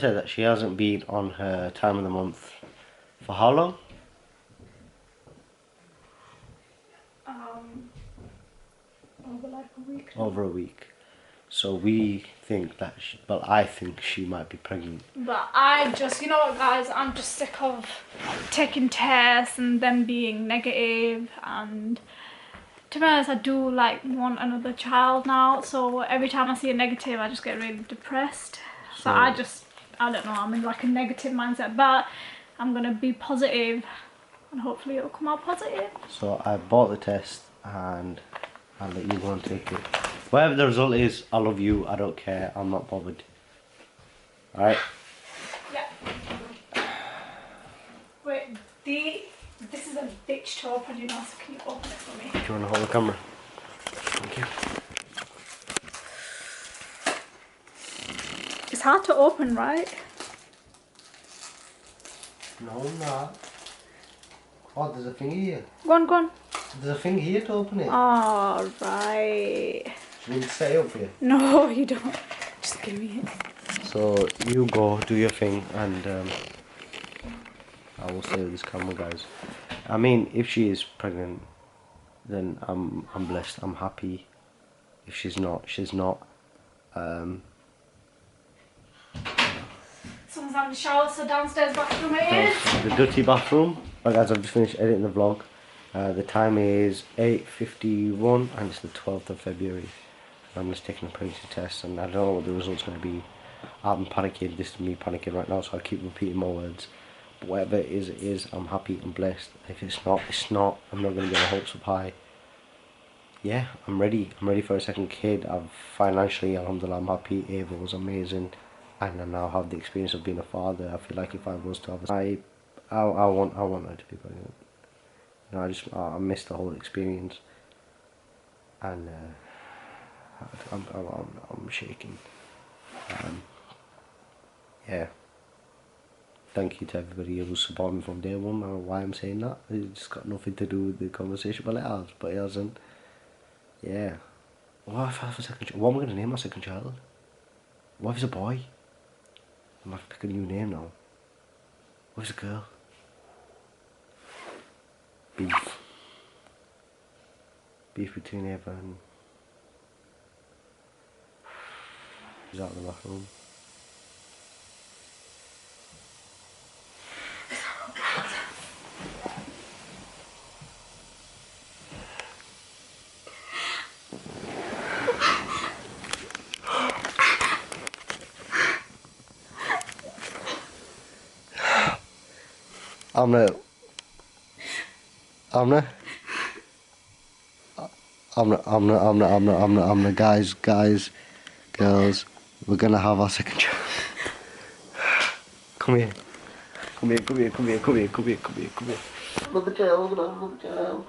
say that she hasn't been on her time of the month for how long? Over like a week. Over a week. So we think that, I think she might be pregnant. But I just, you know what guys, I'm just sick of taking tests and them being negative, and to be honest, I do like want another child now, so every time I see a negative I just get really depressed. So I don't know, I'm in like a negative mindset, but I'm gonna be positive and hopefully it'll come out positive. So I bought the test and I'll let you go and take it. Whatever the result is, I love you, I don't care, I'm not bothered. Alright? Yeah. Wait, this is a bitch to open, you know, so can you open it for me? Do you want to hold the camera? Thank you. It's hard to open, right? No, not. Oh, there's a thing here. Go on, go on. There's a thing here to open it. Oh, right. You need to set it up for you? No, you don't. Just give me it. So, you go, do your thing, and I will stay with this camera, guys. I mean, if she is pregnant, then I'm blessed, I'm happy. If she's not, she's not. Someone's having a shower, so downstairs bathroom it is. The dirty bathroom. Right guys, I've just finished editing the vlog. The time is 8:51 and it's the 12th of February. I'm just taking a pregnancy test and I don't know what the result's going to be. I'm panicking, this is me panicking right now, so I keep repeating my words. But whatever it is, I'm happy, I'm blessed. If it's not, it's not. I'm not going to get my hopes up high. Yeah, I'm ready for a second kid. I've financially, alhamdulillah, I'm happy. Ava was amazing. And I now have the experience of being a father. I feel like if I was to have I want her to be pregnant. You know, I miss the whole experience, and I'm shaking. Yeah. Thank you to everybody who supported me from day one. I don't know why I'm saying that. It's just got nothing to do with the conversation, but it has. But it hasn't. Yeah. What if I have a second child? What am I going to name my second child? What if it's a boy? I might pick a new name now. What if it's a girl? Beef. Beef between Eva and... She's out of the bathroom. guys, girls, we're gonna have our second child. Come here. Come here. Another child.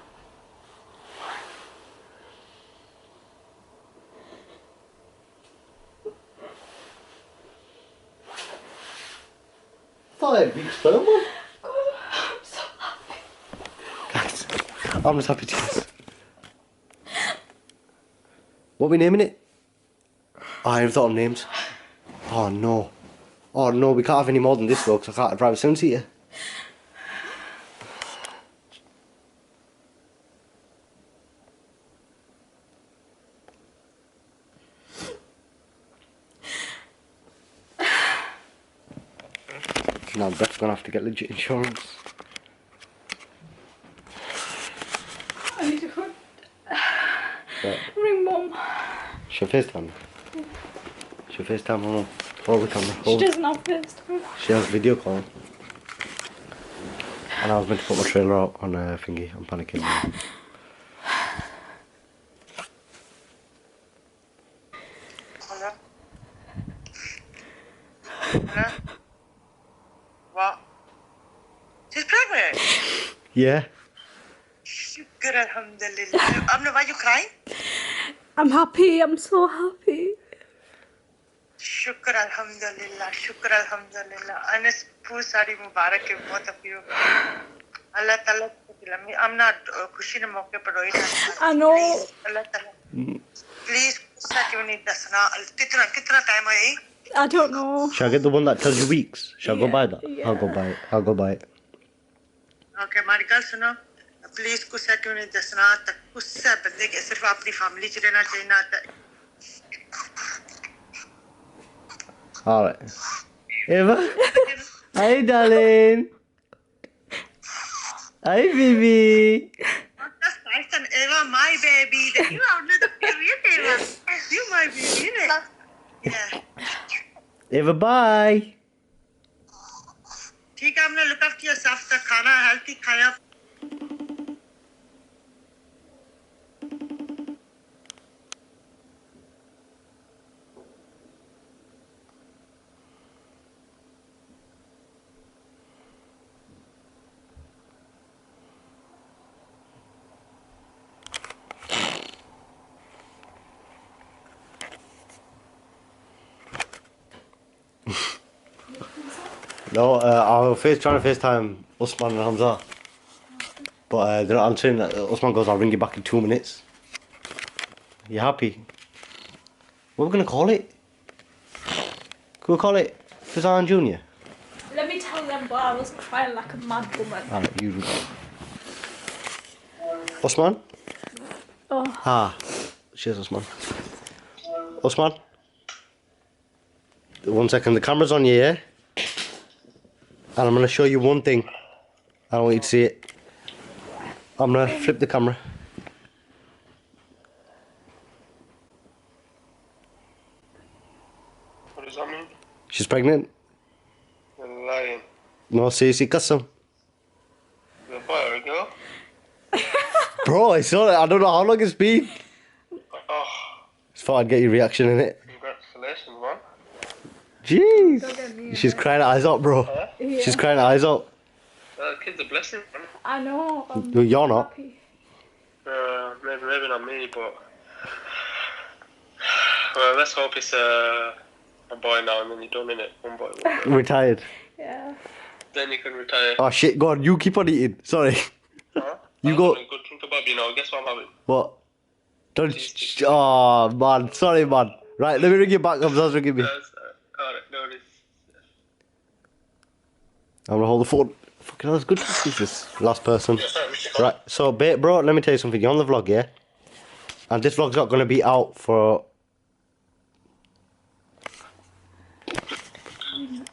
Five weeks per month. I'm so happy. Guys, I'm just happy to this. What are we naming it? Oh, I haven't thought of names. Oh no. Oh no, we can't have any more than this though, because I can't drive a 7-seater. Now Beth's gonna have to get legit insurance. I need to go. Right. Ring Mum. She'll FaceTime. She'll FaceTime my mum. Hold the camera. She doesn't have FaceTime. She has video call. And I was meant to put my trailer out on a thingy. I'm panicking now. Hello? Hello? What? She's pregnant? Yeah. Shukr, alhamdulillah. Amna, why are you crying? I'm happy, I'm so happy. Shukr, alhamdulillah. Shukr, alhamdulillah. Anas Pusari Mubarak ke both of you. Allah Ta'ala, I'm not Kushi na mauke par roi na. I know. Please, Allah Ta'ala. Please, Kusa kyun nahi dasna? Kitna time hai? I don't know. Shall I get the one that tells you weeks? Shall I go Yeah, buy that? yeah. I'll go buy it. I'll go buy it. Okay, हमारी गल सुनो please गुस्सा क्यों नहीं दसना तक गुस्सा बंदे के सिर्फ अपनी फैमिली च रहना चाहिए ना Alright. Eva? Hi, darling. Hi, baby. That's nice and Eva my baby you are the period Eva you my baby yeah Eva, bye. ठीक है हमने look after yourself का खाना healthy खाया No, I was trying to FaceTime Usman and Hamza. But they're not answering. Usman goes, I'll ring you back in 2 minutes. You happy? What are we going to call it? Can we call it Faizaan Jr.? Let me tell them why I was crying like a mad woman. Alright, you. Usman? Oh. Ah, cheers, Usman. Usman? 1 second, the camera's on you, yeah? And I'm going to show you one thing. I don't want you to see it. I'm going to flip the camera. What does that mean? She's pregnant. You're lying. No, seriously, custom. You're a boy or a girl? Bro, it's all, I don't know how long it's been. Oh, Just thought I'd get your reaction in it. congratulations, man. Jeez. Don't get me She's in it. crying her eyes out, bro. Yeah. She's crying her eyes out. That kid's a blessing, man. I know. I'm Well, you're not. happy. Maybe not me, but... Well, let's hope it's a boy now and then you're done in it. One boy, one boy. Retired. Yeah. Then you can retire. Oh shit, go on, you keep on eating. Sorry. Huh? You I'm go- having a good drink kebab, you know. Guess what I'm having? What? Don't. Oh man, sorry man. Right, let me ring you back. Hamza's ringing me. Alright, no worries. I'm gonna hold the phone. Fucking hell, that's good. Who's this? Last person. Right, so bro, let me tell you something. You're on the vlog, yeah? And this vlog's not gonna be out for.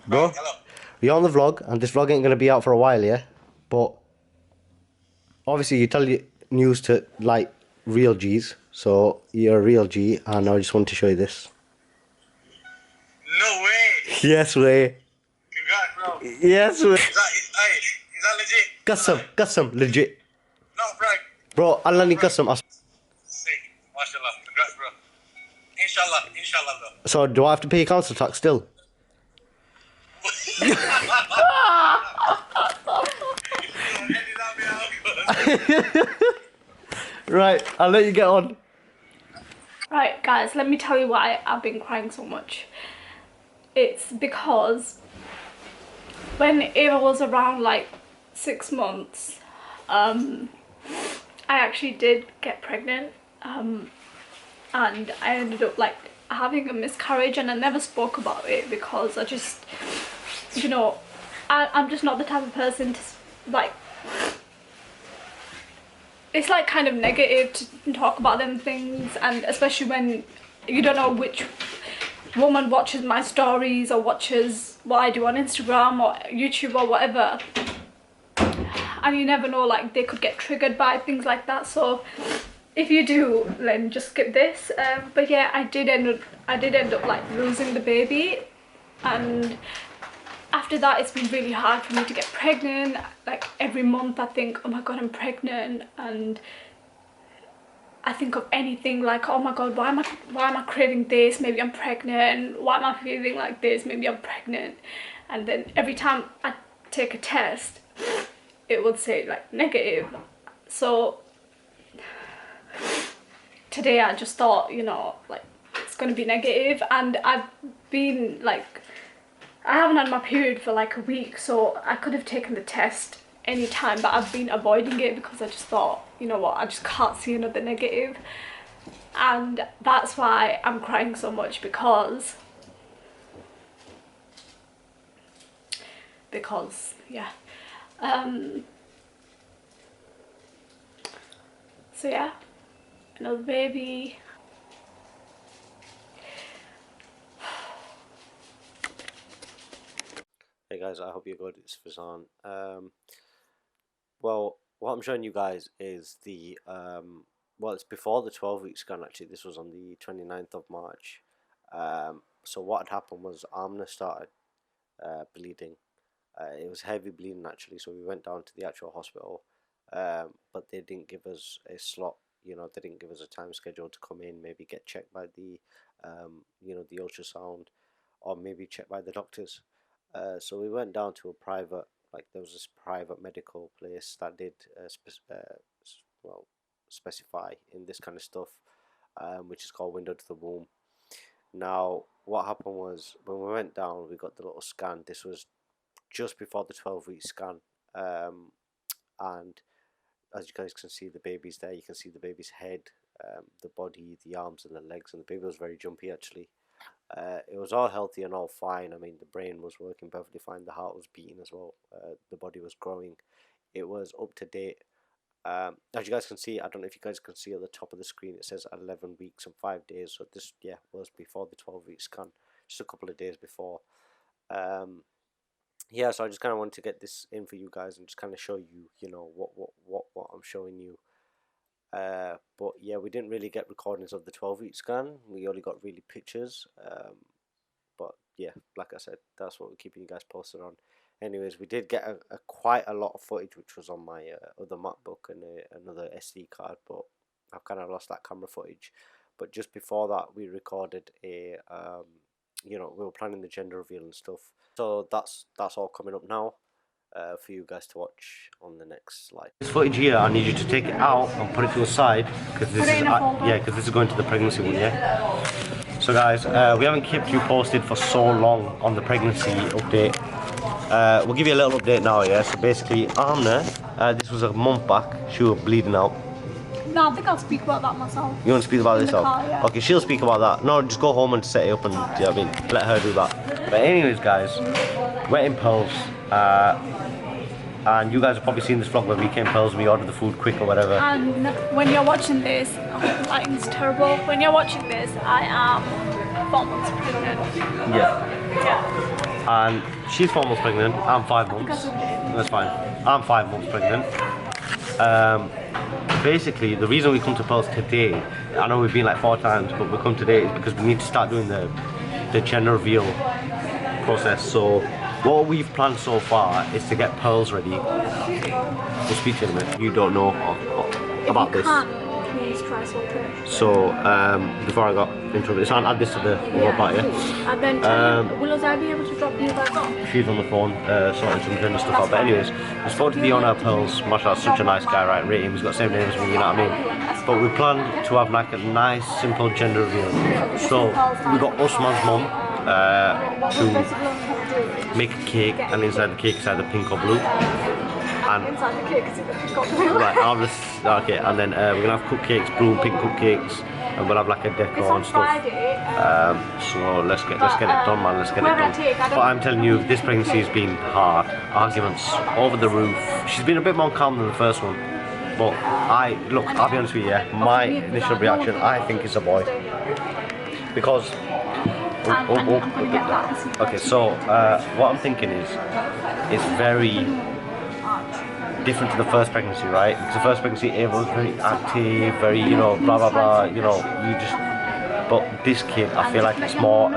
Bro, you're on the vlog, and this vlog ain't gonna be out for a while, yeah? But obviously, you tell your news to like real G's, so you're a real G, and I just wanted to show you this. no way Yes, way. congrats bro Yes, way. is that legit Custom, legit. no prank Bro, Allah ni custom. sick mashallah congrats bro inshallah bro So, do I have to pay council tax still? Right, I'll let you get on. Right, guys, let me tell you why I've been crying so much. It's because when Ava was around like 6 months, I actually did get pregnant, and I ended up like having a miscarriage, and I never spoke about it because I just, you know, I'm just not the type of person to like, it's like kind of negative to talk about them things, and especially when you don't know which woman watches my stories or watches what I do on Instagram or YouTube or whatever, and you never know, like they could get triggered by things like that. So if you do, then just skip this. But yeah, I did end up like losing the baby, and after that it's been really hard for me to get pregnant. Like every month I think, oh my god, I'm pregnant, and I think of anything like, oh my god, why am I craving this? Maybe I'm pregnant. Why am I feeling like this? Maybe I'm pregnant. And then every time I take a test, it would say like negative. So today I just thought, you know, like it's gonna be negative, and I've been like, I haven't had my period for like a week, so I could have taken the test anytime, but I've been avoiding it because I just thought, you know what, I just can't see another negative. And that's why I'm crying so much, because because yeah. So yeah, another baby. Hey guys, I hope you're good. It's Faizaan. Well, what I'm showing you guys is the well, it's before the 12-week scan. Actually, this was on the 29th of March. So what had happened was Amna started bleeding. It was heavy bleeding actually, so we went down to the actual hospital, but they didn't give us a slot. You know, they didn't give us a time schedule to come in, maybe get checked by the you know, the ultrasound, or maybe checked by the doctors. So we went down to a private, like there was this private medical place that did well, specify in this kind of stuff, which is called window to the womb. Now, what happened was when we went down, we got the little scan. This was just before the 12-week scan, and as you guys can see, the baby's there. You can see the baby's head, the body, the arms, and the legs, and the baby was very jumpy actually. It was all healthy and all fine. I mean, the brain was working perfectly fine. The heart was beating as well. The body was growing. It was up to date. As you guys can see, I don't know if you guys can see at the top of the screen, it says 11 weeks and 5 days. So this, yeah, was before the 12-week scan, just a couple of days before. Yeah, so I just kind of wanted to get this in for you guys and just kind of show you, you know, what I'm showing you. But yeah, we didn't really get recordings of the 12-week scan. We only got really pictures. But yeah, like I said, that's what we're keeping you guys posted on. Anyways, we did get quite a lot of footage, which was on my other MacBook and another SD card, but I've kind of lost that camera footage. But just before that, we recorded a you know, we were planning the gender reveal and stuff. So that's all coming up now for you guys to watch on the next slide. This footage here, I need you to take it out and put it to the side, because this is because this is going to the pregnancy one, yeah. So guys, we haven't kept you posted for so long on the pregnancy update. We'll give you a little update now, yeah. So basically, Amna, this was a month back. She was bleeding out. No, I think I'll speak about that myself. You want to speak about this? Yeah. Okay, she'll speak about that. No, just go home and set it up and, yeah, I mean, let her do that. But anyways, guys, we're in Pearls. And you guys have probably seen this vlog where we came Pearls and we ordered the food quick or whatever. And when you're watching this, oh, lighting's terrible. When you're watching this, I am 4 months pregnant. Yeah. And she's 4 months pregnant. I'm 5 months. That's fine. I'm 5 months pregnant. Basically, the reason we come to Pearls today, I know we've been like 4 times, but we come today is because we need to start doing the gender reveal process. So what we've planned so far is to get Pearls ready. We'll speak to you in a minute. You don't know about this. Please try something. So before I got into it, I'll add this to the other part, yeah? And then will I be able to drop you guys off? She's on the phone, sorting some gender stuff out. But anyways, I spoke to the owner of Pearls. Mashallah, such a nice guy, right? Rate him. He's got the same name as me, you know what I mean? But we plan to have like a nice, simple gender reveal. So we got Usman's mum to make a cake, and inside the cake is either pink or blue. And inside the cake is either pink or blue. Right, I'll just okay, and then we're gonna have cupcakes, blue and pink cupcakes, and we'll have like a decor and stuff. So let's get it done, man. Let's get it done. But I'm telling you, this pregnancy has been hard. Arguments over the roof. She's been a bit more calm than the first one. But I'll be honest with you, yeah, my initial reaction, I think it's a boy. Because okay, so what I'm thinking is it's very different to the first pregnancy, right? Because the first pregnancy, it was very active, very, you know, blah blah blah, you know, you just. But this kid, I feel like it's more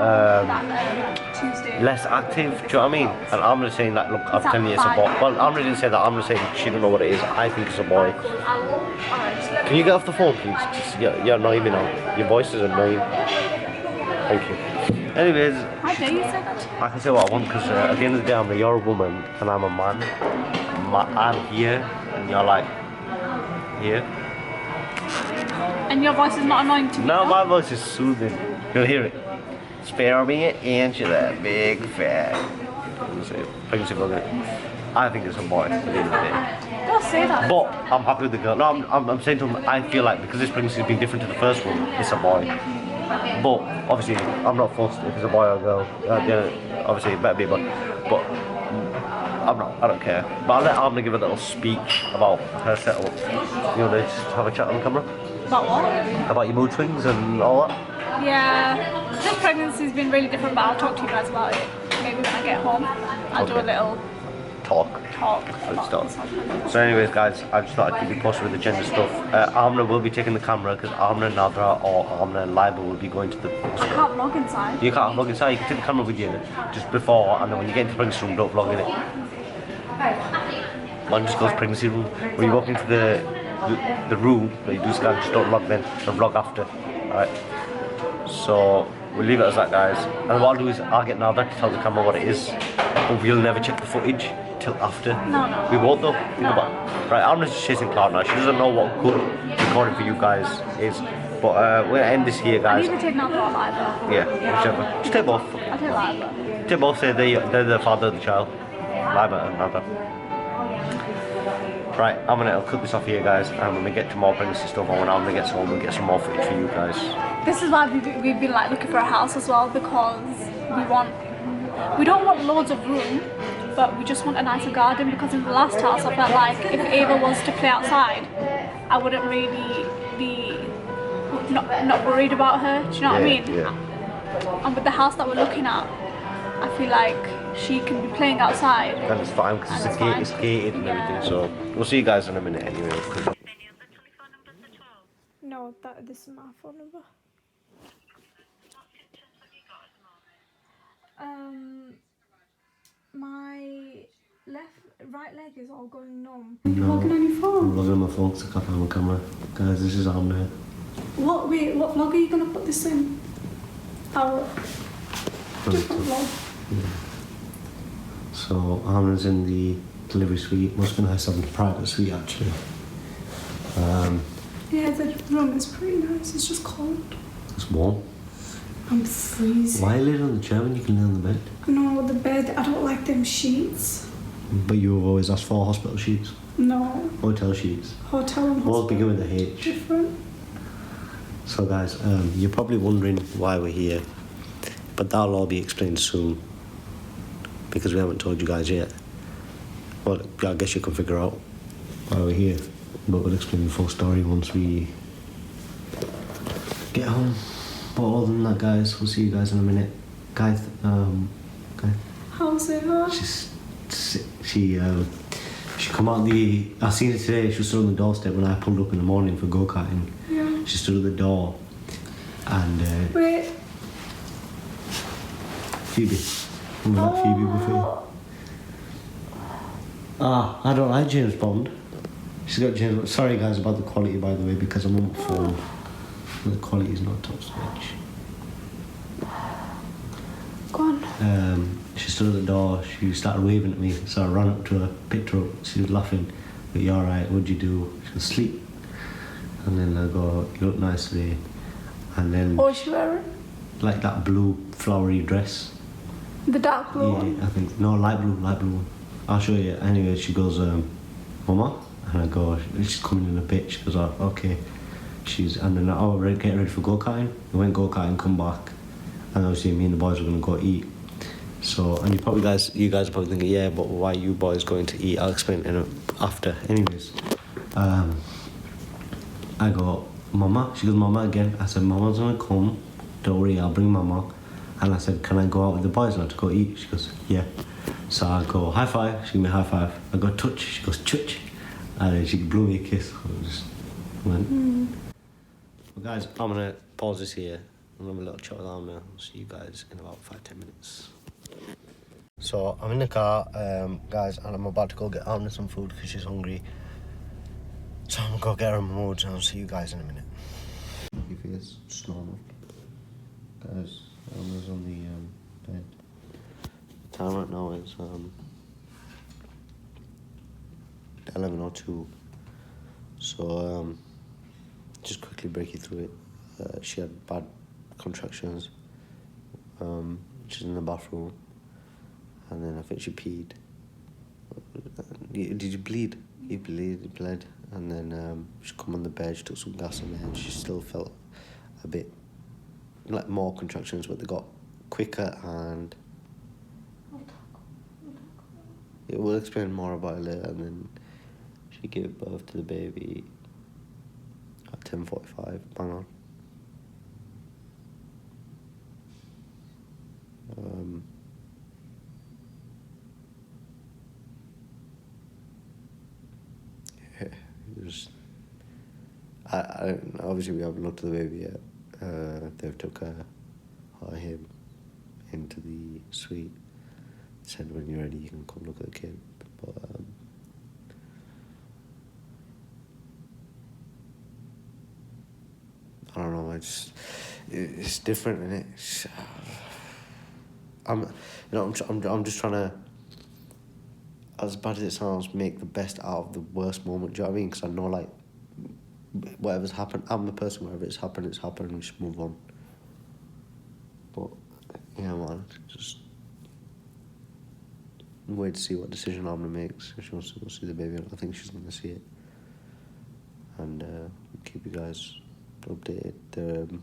less active. Do you know what I mean? And I'm just saying that. Look, I'm telling you, it's a boy. Well, I'm not going to say that. I'm just saying she don't know what it is. I think it's a boy. Can you get off the phone, please? You're annoying me now. Your voice is annoying. Thank you. Anyways, how dare you say that? I can say what I want because at the end of the day, you're a woman and I'm a man. I'm here and you're like here. And your voice is not annoying to me? No, my voice is soothing. You'll hear it. Spare me an inch of that big fat pregnancy bugger. I think it's a boy at the end of the day. Don't say that. But I'm happy with the girl. No, I'm saying to him, I feel like because this pregnancy has been different to the first one, it's a boy. But obviously, I'm not forced if it's a boy or a girl. Obviously, it better be a boy. But I don't care. But I'll let Amna give a little speech about her setup. You want to just have a chat on camera? About what? About your mood swings and all that? Yeah, this pregnancy's been really different, but I'll talk to you guys about it. Maybe when I get home, I'll do a little talk. about Stuff. this. So anyways guys, I just thought I'd keep you posted with the gender stuff. Amna will be taking the camera because Amna, Nadra or Amna and Liba will be going to the... I can't vlog inside. You can't vlog inside, you can take the camera with you just before, and then when you get into the pregnancy room, don't vlog in it. Man just goes pregnancy room. When you walk into the room where you do scan, just don't vlog then, and vlog after. Alright. So we'll leave it as that guys. And what I'll do is I'll get Nadra to tell the camera what it is. But we'll never check the footage till after. No. We won't though. Think about it. Right, Amna's just chasing cloud now. She doesn't know what good recording for you guys is. But we're gonna end this here, guys. I need to take Nadra or Liba. Yeah, whichever. Just take both. I'll take Liba. They both say they're the father of the child. Liba and Nadra. Right, I'll cut this off here, guys. And when we get to more pregnancy stuff, or when Amna gets home, we'll get some more footage for you guys. This is why we've been like looking for a house as well, because we don't want loads of room, but we just want a nicer garden. Because in the last house I felt like if Ava was to play outside, I wouldn't really be not worried about her. Do you know what I mean? Yeah. And with the house that we're looking at, I feel like she can be playing outside. And it's fine because it's gated and everything. So we'll see you guys in a minute anyway. No, this is my phone number. My right leg is all going numb. Are you vlogging on your phone? I'm vlogging on my phone because I can't find my camera. Guys, this is Amna. What vlog are you gonna put this in? Our vlog. Yeah. So Amna's in the delivery suite. Must be nice having a private suite actually. Yeah, the room is pretty nice. It's just cold. It's warm. I'm freezing. Why lay on the chair when you can lay on the bed? No, the bed. I don't like them sheets. But you've always asked for hospital sheets. No. Hotel sheets. Hotel and All hospital. begin with a H. Different. So guys, you're probably wondering why we're here, but that'll all be explained soon, because we haven't told you guys yet. Well, I guess you can figure out why we're here, but we'll explain the full story once we get home. But other than that, guys, we'll see you guys in a minute. Guys, How's Ava? she come out I seen her today. She was stood on the doorstep when I pulled up in the morning for go-karting. Yeah. She stood at the door and Wait. Phoebe. Remember that Phoebe buffet? I don't like James Bond. She's got James Bond. Sorry guys about the quality, by the way, because I'm on my phone. The quality is not top notch. Go on. She stood at the door. She started waving at me, so I ran up to her, picked her up. She was laughing. But you alright? What'd you do? She was asleep. And then I go, you look nice today. And then What was she wearing? like that blue flowery dress. The dark blue one. I think no, light blue one. I'll show you. Anyway, she goes, Mama, and I go, she's coming in a bit. She goes, oh, okay. And then we're getting ready for go-karting. We went go-karting, come back, and obviously me and the boys were gonna go eat. So, and you guys are probably thinking, yeah, but why are you boys going to eat? I'll explain it after. Anyways, I go, Mama. She goes, Mama again. I said, Mama's gonna come. Don't worry, I'll bring Mama. And I said, can I go out with the boys now to go eat? She goes, yeah. So I go, high five. She gave me a high five. I go, touch. She goes, chutch. And then she blew me a kiss. I just went. Well, guys, I'm gonna pause this here. I'm gonna have a little chat with Amna. I'll see you guys in about 5-10 minutes. So I'm in the car, guys, and I'm about to go get Amna some food because she's hungry. So I'm gonna go get her in moods, and I'll see you guys in a minute. Your face, just normal. Guys, Amna's on the bed. The time right now is 11:02. So just quickly break you through it. She had bad contractions. She's in the bathroom, and then I think she peed. Did you bleed? You bled, and then she come on the bed. She took some gas in there, and she still felt a bit like more contractions, but they got quicker and Yeah, we'll explain more about it later. And then she gave birth to the baby at 10:45. Bang on. Yeah, it was. I obviously we haven't looked at the baby yet. They've took her or him into the suite. Said when you're ready you can come look at the kid. But I don't know. It's different, isn't it? I'm just trying to, as bad as it sounds, make the best out of the worst moment. Do you know what I mean? Because I know, like, whatever's happened, I'm the person. Whatever it's happened. We just move on. But yeah, man, just wait to see what decision Amna makes. If she wants to go see the baby, I think she's gonna see it, and keep you guys updated.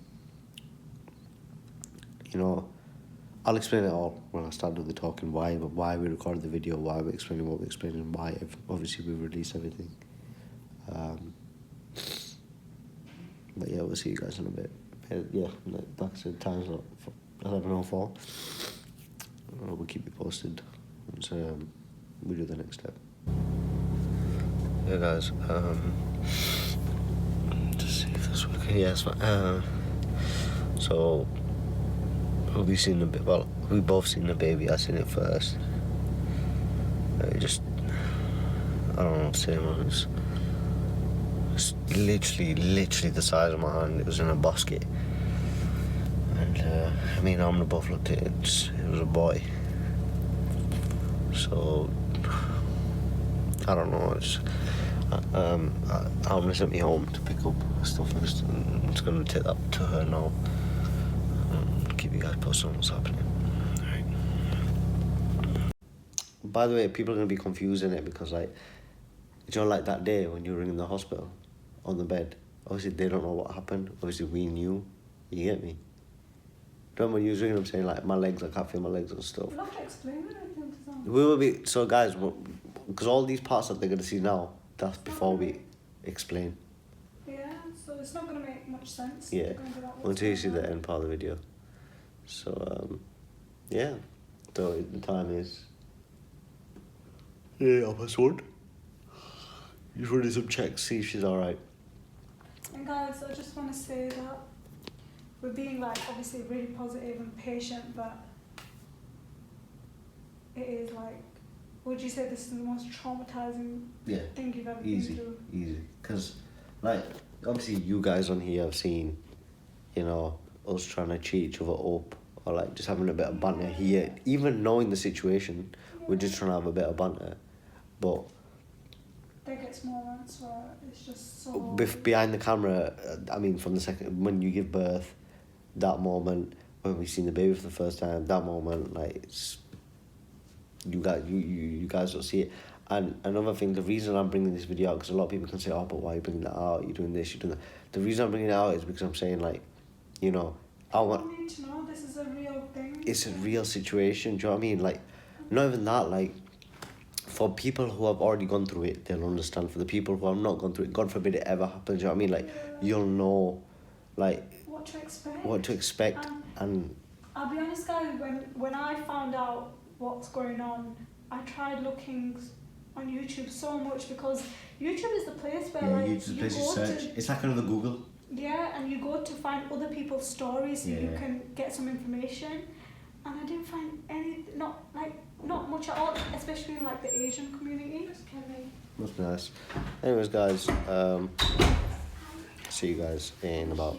I'll explain it all when I start doing the talking. Why we recorded the video, why we're explaining what we're explaining, why obviously we release everything. But yeah, we'll see you guys in a bit. Yeah, like I said, time's up 11:04. We'll keep you posted once we do the next step. Yeah, guys. Just see if this working. Yeah, it's fine. So we'll be seeing the bit. Well, we both seen the baby. I seen it first. I don't know what to say, man. It's literally the size of my hand. It was in a basket. And me and Amna both looked at it. It was a boy. So I don't know. Amna sent me home to pick up stuff. And it's going to take that to her now. Keep you guys posted on what's happening. Alright. By the way, people are going to be confused in it because, like, like that day when you were in the hospital on the bed, obviously they don't know what happened. Obviously we knew. You get me? Remember when you was ringing them saying, like, my legs, I can't feel my legs and stuff. You'll have to explain everything to them. We will be, so guys, because all these parts that they're going to see now, that's before we explain. Yeah, so it's not going to make much sense. Yeah, until you see the end part of the video. So, yeah. So the time is 1:30. Just running some checks, see if she's alright. And guys, I just want to say that we're being, like, obviously really positive and patient, but it is like, would you say this is the most traumatizing thing you've ever been through? Easy. Because, like, obviously you guys on here have seen, us trying to cheer each other up, or like just having a bit of banter here. Even knowing the situation, we're just trying to have a bit of banter. But there gets moments where it's just so... behind the camera, I mean, from the second, when you give birth, that moment, when we seen the baby for the first time, that moment, like, it's... You guys don't see it. And another thing, the reason I'm bringing this video out, because a lot of people can say, oh, but why are you bringing that out? You're doing this, you're doing that. The reason I'm bringing it out is because I'm saying, like, I want... You need to know this is a real thing. It's a real situation, do you know what I mean? Like, not even that, like, for people who have already gone through it, they'll understand. For the people who have not gone through it, God forbid it ever happens, do you know what I mean? Like, you'll know, like... What to expect. And I'll be honest, guys, when I found out what's going on, I tried looking on YouTube so much, because YouTube is the place where, like, YouTube's the place you search. It's like another Google. Yeah, and you go to find other people's stories so you can get some information. And I didn't find not much at all, especially in, like, the Asian community. Must be nice. Anyways, guys, see you guys in about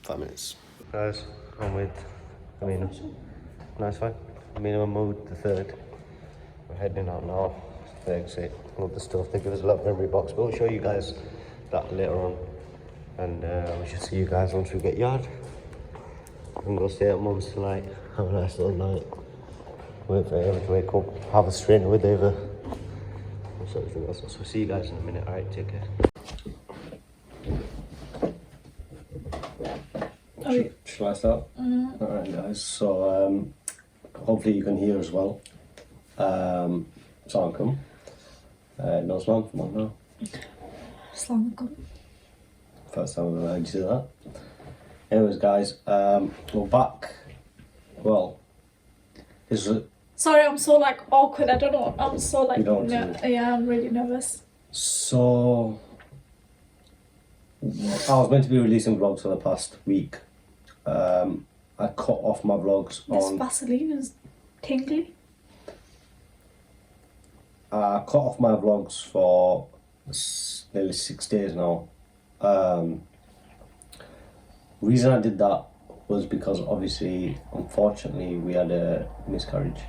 5 minutes. Guys, I'm with Amina. Nice one. Amina moved the 3rd. We're heading out now. It's the exit. All the stuff. They give us a little memory box, but we'll show you guys that later on. And we should see you guys once we get yard. We can go stay at Mum's tonight. Have a nice little night. Wait for Ava to wake up. Have a strainer with Ava. So everything else. So see you guys in a minute. Alright, take care. Shall I start? Alright guys, so hopefully you can hear as well. Faizaankumran. No Islam, come on now. Assalamualaikum. First time I've heard you say that. Anyways, guys, we're back. Well, this is Sorry, I'm so like awkward. I don't know. I'm so like You don't want to. yeah, I'm really nervous. so. I was meant to be releasing vlogs for the past week. I cut off my vlogs This on. Vaseline is tingly. I cut off my vlogs for nearly 6 days now. Reason I did that was because obviously, unfortunately, we had a miscarriage.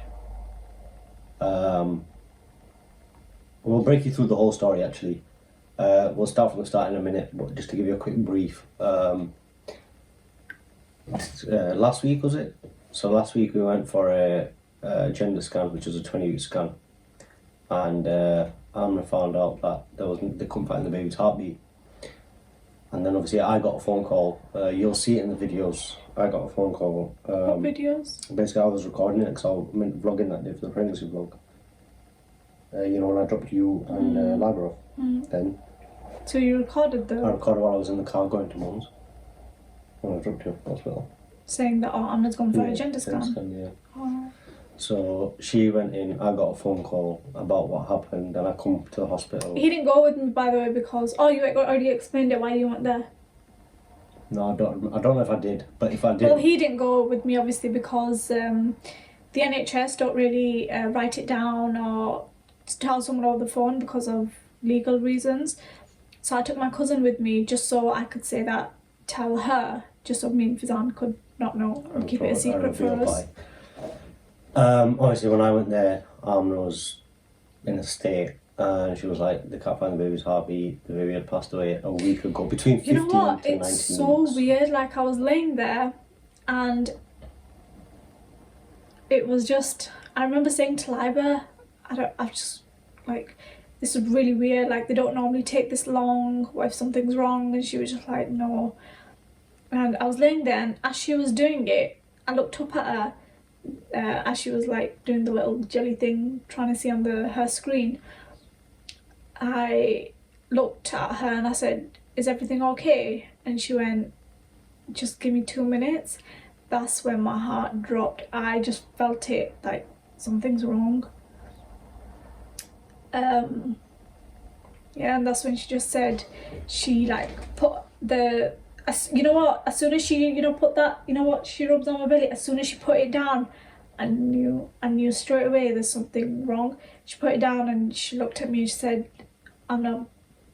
We'll break you through the whole story actually. We'll start from the start in a minute, but just to give you a quick brief. Last week was it? So last week we went for a gender scan, which was a 20-week scan, and Amna found out that they couldn't find the baby's heartbeat. And then obviously I got a phone call. You'll see it in the videos. I got a phone call. What videos? Basically, I was recording it because I was meant vlogging that day for the pregnancy vlog. You know, when I dropped you and Labra off. Then So you recorded I the recorded while I was in the car going to Mum's. When I dropped you off at hospital. saying that Anna's gone for a gender Gender scan. yeah. Oh. So she went in, I got a phone call about what happened, and I come to the hospital. He didn't go with me, by the way, because you already explained it why you weren't there. No, I don't know if I did, but if I did, Well, he didn't go with me obviously because the NHS don't really write it down or tell someone over the phone because of legal reasons. So I took my cousin with me just so I could say that, tell her, just so me and Faizaan could not know and keep it a secret for us. Obviously, when I went there, Amna was in a state, and she was like, they can't find the baby's heartbeat. The baby had passed away a week ago, between 15 You know what? to 19 It's so weeks. weird. Like I was laying there, and it was just. I remember saying to Liba, I just like, this is really weird. Like they don't normally take this long. What if something's wrong? And she was just like, no. And I was laying there, and as she was doing it, I looked up at her. As she was like doing the little jelly thing, trying to see on her screen, I looked at her and I said, "Is everything okay?" And she went, "Just give me 2 minutes." That's when my heart dropped. I just felt it, like something's wrong. Yeah, and that's when she just said she like put you know what, as soon as she put that, what she rubs on my belly, as soon as she put it down, I knew straight away there's something wrong. She put it down and she looked at me and she said, "I've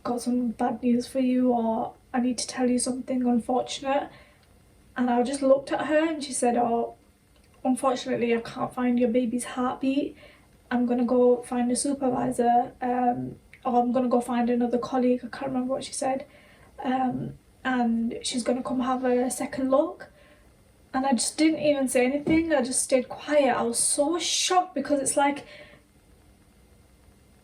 got some bad news for you, or I need to tell you something unfortunate." And I just looked at her and she said, "Oh, unfortunately I can't find your baby's heartbeat. I'm gonna go find a supervisor, or I'm gonna go find another colleague." I can't remember what she said. And she's gonna come have a second look. And I just didn't even say anything. I just stayed quiet. I was so shocked because it's like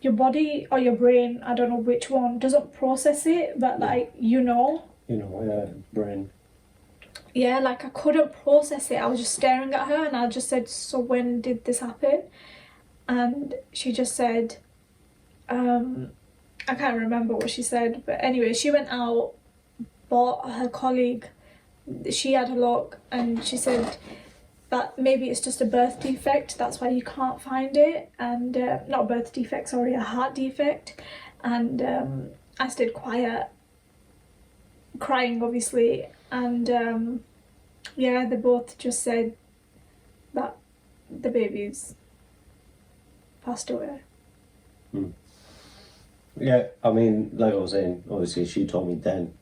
your body or your brain, I don't know which one, doesn't process it, but like Brain. Yeah, like I couldn't process it. I was just staring at her and I just said, "So when did this happen?" And she just said, I can't remember what she said, but anyway, she went out, bought her colleague, she had a look, and she said that maybe it's just a birth defect, that's why you can't find it, and not a birth defect, sorry, a heart defect. And I stayed quiet, crying obviously, and yeah, they both just said that the baby's passed away. Yeah, I mean, like I was saying, obviously she told me then,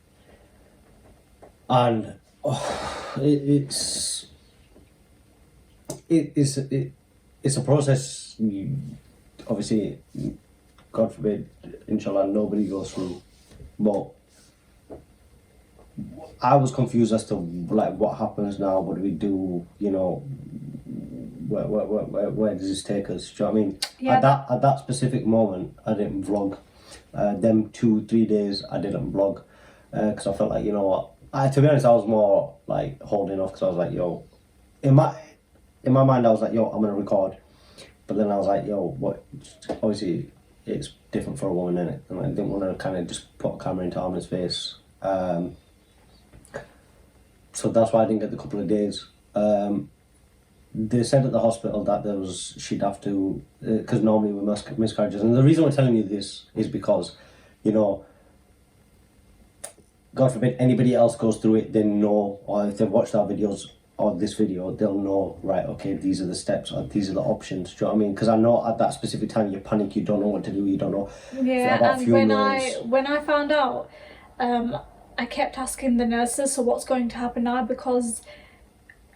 and it's a process. Obviously, God forbid, inshallah, nobody goes through. But I was confused as to like what happens now. What do we do? Where does this take us? Do you know what I mean? Yeah. At that specific moment, I didn't vlog. Them 2-3 days, I didn't vlog because I felt like, you know what? To be honest, I was more like holding off because I was like, yo, in my mind, I was like, yo, I'm gonna record. But then I was like, yo, what? Obviously, it's different for a woman, innit? And I didn't want to kind of just put a camera into Armin's face. So that's why I didn't get the couple of days. They said at the hospital that she'd have to, because normally with miscarriages, and the reason we're telling you this is because, you know, God forbid anybody else goes through it, they know, or if they've watched our videos or this video, they'll know, right, okay, these are the steps, or these are the options, do you know what I mean? Because I know at that specific time you panic, you don't know what to do, you don't know about and funerals. when I found out, I kept asking the nurses, so what's going to happen now? Because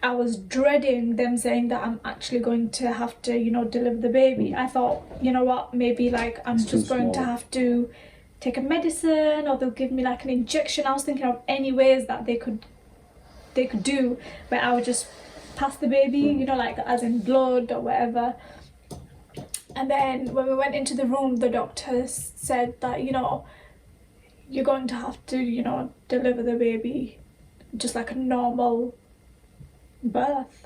I was dreading them saying that I'm actually going to have to, you know, deliver the baby. I thought, you know what, maybe like I'm just going to have to take a medicine, or they'll give me like an injection. I was thinking of any ways that they could do where I would just pass the baby, you know, like as in blood or whatever. And then when we went into the room, the doctor said that, you know, you're going to have to, you know, deliver the baby just like a normal birth.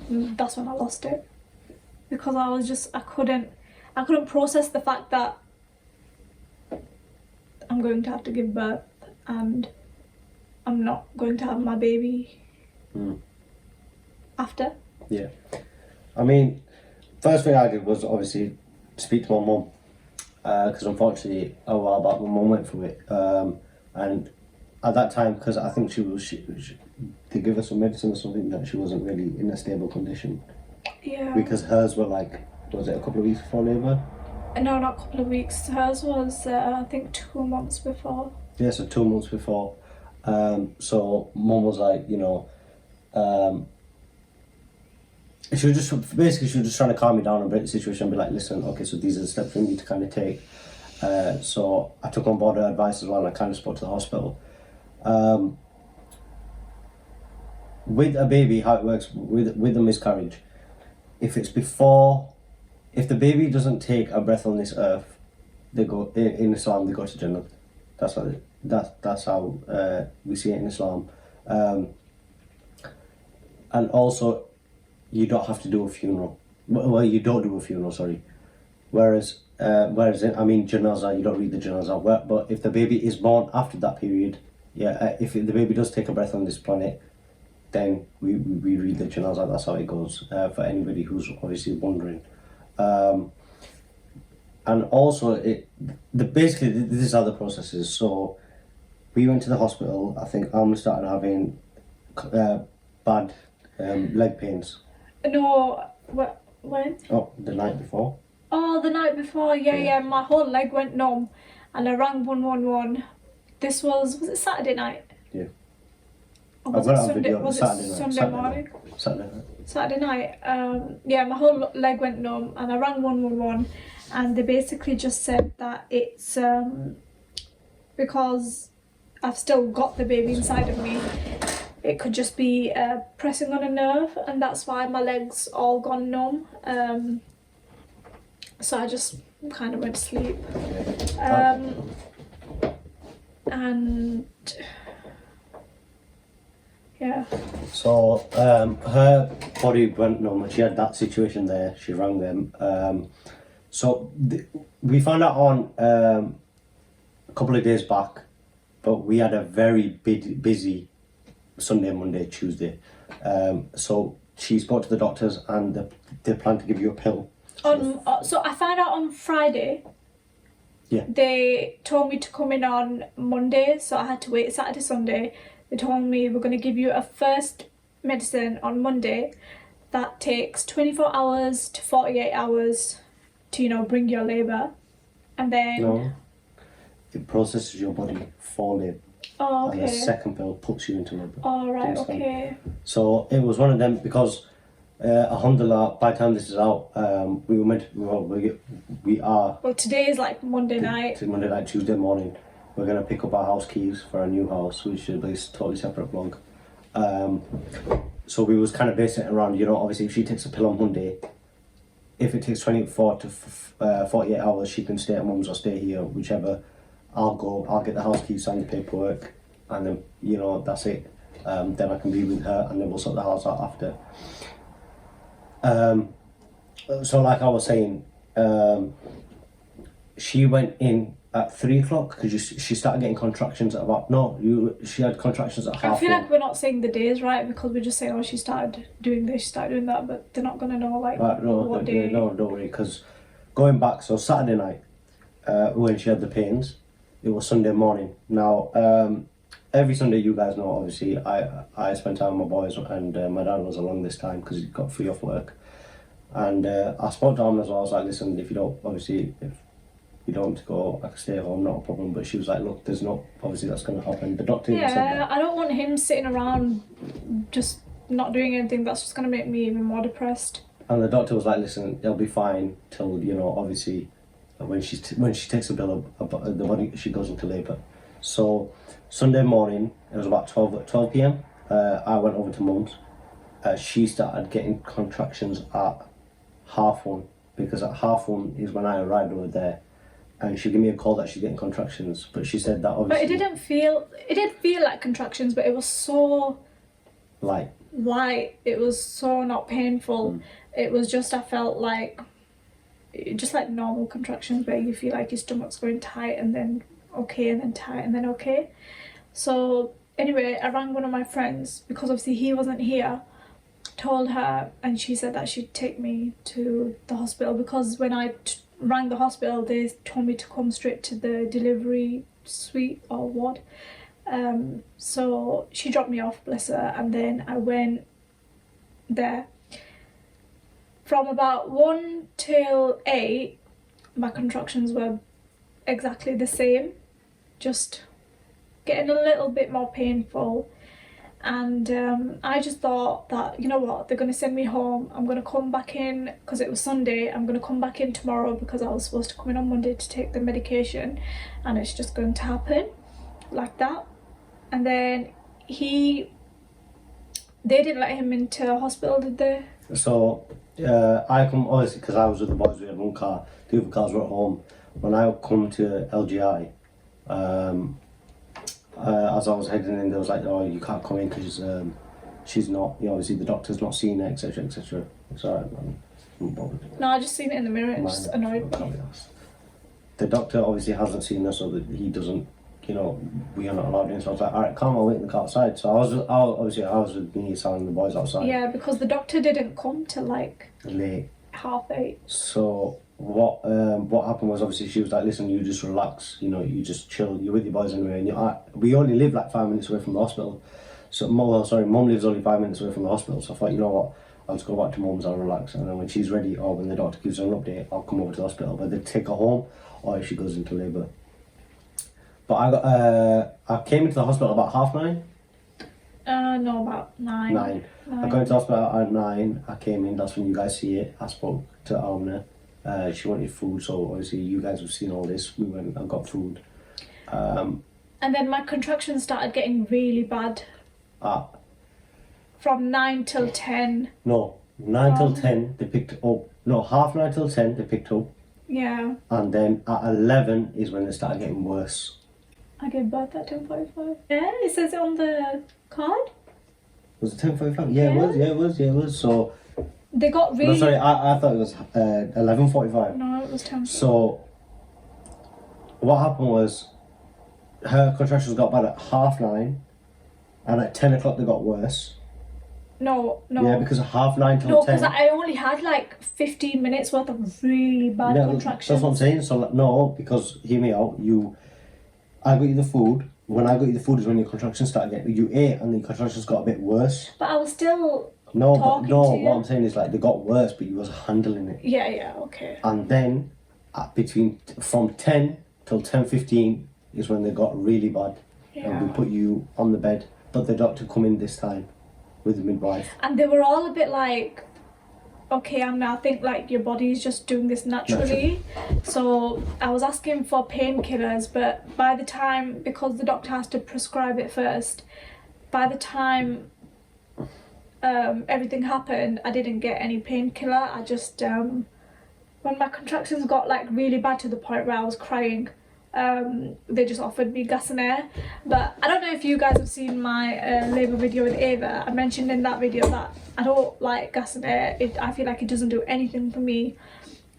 And that's when I lost it, because I couldn't process the fact that I'm going to have to give birth and I'm not going to have my baby after. Yeah. I mean, first thing I did was obviously speak to my mum, because unfortunately a while back my mum went through it, and at that time, because I think they give her some medicine or something, that she wasn't really in a stable condition. Yeah. Because hers were like, was it a couple of weeks before labour? No, not a couple of weeks. Hers was I think 2 months before. Yeah, so 2 months before. So mum was like, you know, she was just trying to calm me down and break the situation and be like, listen, okay, so these are the steps we need to kind of take. So I took on board her advice as well, and I kind of spoke to the hospital. With a baby, how it works with a miscarriage, if the baby doesn't take a breath on this earth, they go in Islam, they go to Jannah. That's how we see it in Islam. And also, you don't have to do a funeral. Well, you don't do a funeral, sorry. Whereas janazah, you don't read the janazah. But if the baby is born after that period, if the baby does take a breath on this planet, then we read the janazah. That's how it goes, for anybody who's obviously wondering. And also, basically this is how the process is. So we went to the hospital. I think Alma started having bad leg pains. No, when? Oh, the night before. Oh, the night before, yeah, my whole leg went numb, and I rang 111. This was it Saturday night? Yeah. Or was it Sunday? Was it Sunday morning? Saturday night. Yeah, my whole leg went numb, and I rang 111, and they basically just said that it's because I've still got the baby inside of me. It could just be pressing on a nerve, and that's why my legs all gone numb. So I just kind of went to sleep. And yeah. So her body went numb. She had that situation there. She rang them. We found out on a couple of days back, but we had a very busy Sunday, Monday, Tuesday. So she spoke to the doctors, and they plan to give you a pill. So I found out on Friday. Yeah. They told me to come in on Monday, so I had to wait Saturday, Sunday. They told me we're going to give you a first medicine on Monday that takes 24 hours to 48 hours to, you know, bring your labour. And then... No. It processes your body for labour. Oh, okay. And the second pill puts you into labour. Oh, right, okay. So it was one of them, because alhamdulillah, by the time this is out, we are... Well, today is like Monday night. It's Monday night, Tuesday morning. We're going to pick up our house keys for our new house, which is a totally separate vlog. So we was kind of basing it around, you know, obviously if she takes a pill on Monday, if it takes 24 to 48 hours, she can stay at mum's or stay here, whichever. I'll get the house keys, sign the paperwork, and then, you know, that's it. Then I can be with her, and then we'll sort the house out after. So like I was saying, she went in at 3 o'clock because she started getting contractions at about she had contractions at half. I feel like we're not saying the days right because we're just saying, oh, she started doing this, she started doing that, but they're not gonna know like what day. No, don't worry. Because going back, so Saturday night, when she had the pains, it was Sunday morning. Now, every Sunday, you guys know, obviously, I spent time with my boys, and my dad was along this time because he got free off work. And I spoke to him as well. I was like, listen, if you don't want to go, I can stay at home, not a problem. But she was like, look, there's no, obviously that's going to happen. The doctor even said that. I don't want him sitting around just not doing anything. That's just going to make me even more depressed. And the doctor was like, listen, it'll be fine till, obviously, when she takes a pill, the body, she goes into labour. So Sunday morning, it was about 12 p.m. I went over to mum's. She started getting contractions at 1:30, because at 1:30 is when I arrived over there. And she gave me a call that she's getting contractions, but she said that obviously. But it did feel like contractions, but it was so light. It was so not painful. It was just, I felt like, just like normal contractions where you feel like your stomach's going tight and then okay and then tight and then okay. So anyway, I rang one of my friends because obviously he wasn't here, told her, and she said that she'd take me to the hospital because when I rang the hospital, they told me to come straight to the delivery suite or ward. So she dropped me off, bless her, and then I went there. From about 1 till 8, my contractions were exactly the same, just getting a little bit more painful. And I just thought that, you know what, they're going to send me home. I'm going to come back in, because it was Sunday, I'm going to come back in tomorrow because I was supposed to come in on Monday to take the medication, and it's just going to happen like that. And then they didn't let him into hospital, did they? So I come, obviously, because I was with the boys, we had one car, the other cars were at home. When I come to LGI, as I was heading in, they was like, oh, you can't come in because she's not, obviously the doctor's not seen her, etc, etc. It's alright, man. I'm bothered. No, I just seen it in the mirror, it just annoyed me. The doctor obviously hasn't seen her, so that he doesn't, we are not allowed in. So I was like, alright, calm, I'll wait in the car outside. So I was with me, Sam, and the boys outside. Yeah, because the doctor didn't come till like late, 8:30. So what happened was, obviously she was like, listen, you just relax, you just chill, you're with your boys anyway, and we only live like 5 minutes away from the hospital. So mum lives only 5 minutes away from the hospital, so I thought, you know what, I'll just go back to mum's, I'll relax, and then when she's ready, or when the doctor gives her an update, I'll come over to the hospital, but they take her home or if she goes into labour. But I came into the hospital about 9:30. No, about 9. 9. I got into the hospital at 9. I came in, that's when you guys see it. I spoke to Almna. She wanted food, so obviously you guys have seen all this. We went and got food. And then my contractions started getting really bad. From 9 till 10. No, 9 till 10 they picked up. No, 9:30 till 10 they picked up. Yeah. And then at 11 is when they started getting worse. I gave birth at 10:45. Yeah, it says it on the card. Was it 10:45? Yeah, it was. So they got really. No, sorry, I thought it was 11:45. No, it was 10. So what happened was, her contractions got bad at 9:30, and at 10 o'clock they got worse. No. Yeah, because at 9:30 till 10. No, because I only had like 15 minutes worth of really bad contractions. That's what I'm saying. So no, because hear me out. I got you the food. When I got you the food is when your contractions started getting. You ate and the contractions got a bit worse. But I was still. What I'm saying is, like, they got worse, but you was handling it. Yeah, okay. And then from 10 till 10:15 is when they got really bad. Yeah. And we put you on the bed, but the doctor come in this time with the midwife. And they were all a bit like, okay, I think like your body's just doing this naturally. So I was asking for painkillers, but by the time, because the doctor has to prescribe it first, by the time everything happened, I didn't get any painkiller. I just when my contractions got like really bad to the point where I was crying, they just offered me gas and air. But I don't know if you guys have seen my labour video with Ava. I mentioned in that video that I don't like gas and air. I feel like it doesn't do anything for me.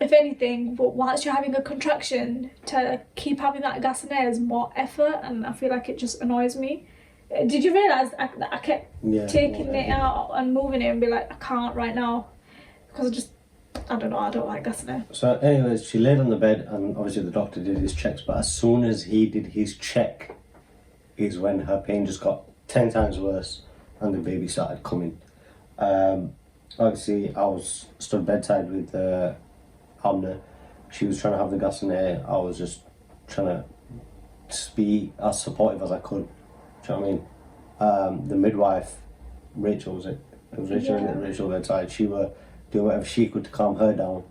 If anything, but whilst you're having a contraction, to keep having that gas and air is more effort, and I feel like it just annoys me. Did you realise that I kept taking it out and moving it and be like, I can't right now, because I don't know, I don't like gas and air. So anyways, she laid on the bed and obviously the doctor did his checks, but as soon as he did his check is when her pain just got 10 times worse and the baby started coming. Obviously I was stood bedside with Amna. She was trying to have the gas and air. I was just trying to be as supportive as I could. Do you know what I mean? The midwife, Rachel, was it? It was Rachel, Yeah. Rachel bedside. She were doing whatever she could to calm her down.